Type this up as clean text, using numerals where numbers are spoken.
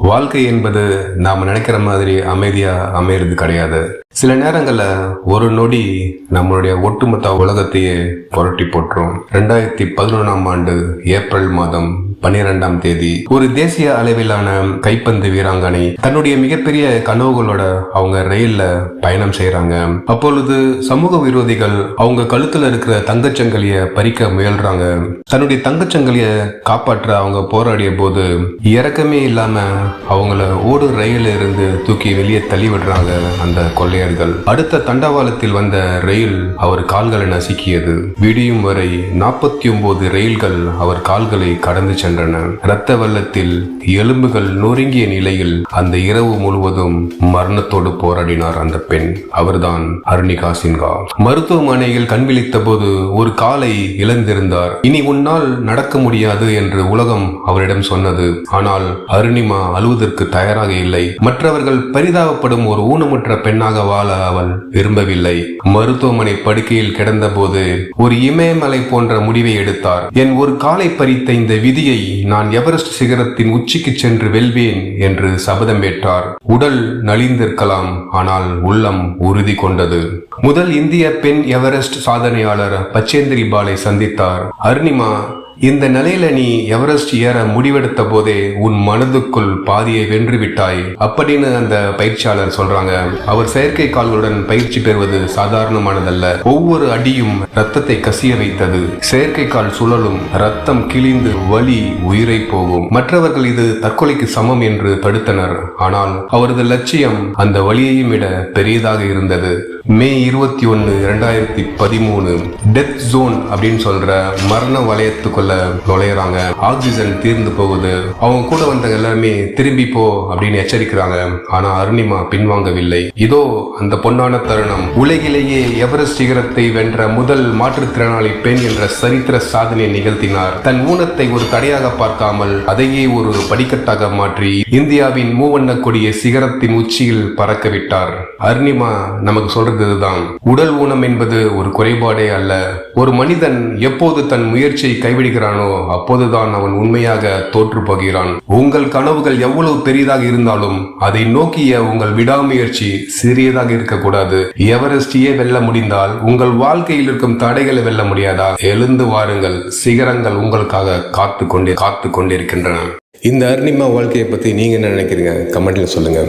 வாழ்க்கை என்பது நாம நினைக்கிற மாதிரி அமைதியா அமையிறது கிடையாது. சில நேரங்கள்ல ஒரு நொடி நம்மளுடைய ஒட்டுமொத்த உலகத்தையே புரட்டி போட்டுரும். 2011 ஆண்டு ஏப்ரல் மாதம் 12ஆம் தேதி ஒரு தேசிய அளவிலான கைப்பந்து வீராங்கனை தன்னுடைய மிகப்பெரிய கனவுகளோட அவங்க ரயில்ல பயணம் செய்யறாங்க. அப்பொழுது சமூக விரோதிகள் அவங்க கழுத்துல இருக்கிற தங்கச்சங்கிலிய பறிக்க முயல்றாங்க. தன்னுடைய தங்கச்சங்கிலிய காப்பாற்ற அவங்க போராடிய போது இறக்கமே இல்லாம அவங்கள ஓடு ரயில இருந்து தூக்கி வெளியே தள்ளி விடுறாங்க அந்த கொள்ளையர்கள். அடுத்த தண்டவாளத்தில் வந்த ரயில் அவர் கால்களை நசுக்கியது. விடியும் வரை 49 ரயில்கள் அவர் கால்களை கடந்து சென்றன. இரத்த வெள்ளத்தில் எலும்புகள் நொறுங்கிய நிலையில் அந்த இரவு முழுவதும் மரணத்தோடு போராடினார் அந்த பெண். அவர்தான் அருணிகா சின்ஹா. மருத்துவமனையில் கண்விழித்த போது ஒரு காலை இழந்திருந்தார். இனி உன்னால் நடக்க முடியாது என்று உலகம் அவரிடம் சொன்னது. ஆனால் அருணிமா அழுவதற்கு தயாராக இல்லை. மற்றவர்கள் பரிதாபப்படும் ஒரு ஊனமுற்ற பெண்ணாக வாழ அவள் விரும்பவில்லை. மருத்துவமனை படுக்கையில் கிடந்த போது ஒரு இமயமலை போன்ற முடிவை எடுத்தார். என் ஒரு காலை பறித்த இந்த விதியை நான் எவரெஸ்ட் சிகரத்தின் உச்சிக்கு சென்று வெல்வேன் என்று சபதம் ஏற்றார். உடல் நலிந்திருக்கலாம், ஆனால் உள்ளம் உறுதி கொண்டது. முதல் இந்திய பெண் எவரெஸ்ட் சாதனையாளர் பச்சேந்திரி பாலை சந்தித்தார். அருணிமா, இந்த நிலையில நீ எவரெஸ்ட் ஏற முடிவெடுத்த போதே உன் மனதுக்குள் பாதியை வென்று விட்டாய் அப்படின்னு அந்த பயிற்சியாளர் சொல்றாங்க. அவர் செயற்கை கால்களுடன் பயிற்சி பெறுவது சாதாரணமானதல்ல. ஒவ்வொரு அடியும் ரத்தத்தை கசிய வைத்தது. செயற்கை கால் சுழலும், ரத்தம் கிழிந்து வலி உயிரை போகும். மற்றவர்கள் இது தற்கொலைக்கு சமம் என்று தடுத்தனர். ஆனால் அவரது லட்சியம் அந்த வலியையும் விட பெரியதாக இருந்தது. மே 21, 2013 டெத் ஜோன் அப்படின்னு சொல்ற மரண வளையத்துக்குள்ள நுழையறாங்க. ஆக்சிஜன் தீர்ந்து போகுது. அவங்க கூட வந்த எல்லாருமே திரும்பி போ அப்படின்னு எச்சரிக்கிறாங்க. ஆனா அருணிமா பின்வாங்கவில்லை. இதோ அந்த பொன்னான தருணம். உலகிலேயே எவரெஸ்ட் சிகரத்தை வென்ற முதல் மாற்றுத்திறனாளி பெண் என்ற சரித்திர சாதனையை நிகழ்த்தினார். தன் ஊனத்தை ஒரு தடையாக பார்க்காமல் அதையே ஒரு படிக்கட்டாக மாற்றி இந்தியாவின் மூவண்ண கொடிய சிகரத்தின் உச்சியில் பறக்க விட்டார். அருணிமா நமக்கு சொல்றது இதுதான். உடல் ஊனம் என்பது ஒரு குறைபாடே அல்ல. ஒரு மனிதன் எப்போது தன் முயற்சியை கைவிடுகிறானோ அப்போதுதான் அவன் உண்மையாக தோற்று போகிறான். உங்கள் கனவுகள் எவ்வளவு பெரிதாக இருந்தாலும் அதை நோக்கிய உங்கள் விடாமுயற்சி சிறியதாக இருக்கக்கூடாது. எவரெஸ்டையே வெல்ல முடிந்தால் உங்கள் வாழ்க்கையில் இருக்கும் தடைகளை வெல்ல முடியாதா? எழுந்து வாருங்கள். சிகரங்கள் உங்களுக்காக காத்து கொண்டிருக்கின்றன. இந்த அருணிமா வாழ்க்கையை பத்தி நீங்க என்ன நினைக்கிறீங்க? கமெண்ட்ல சொல்லுங்க.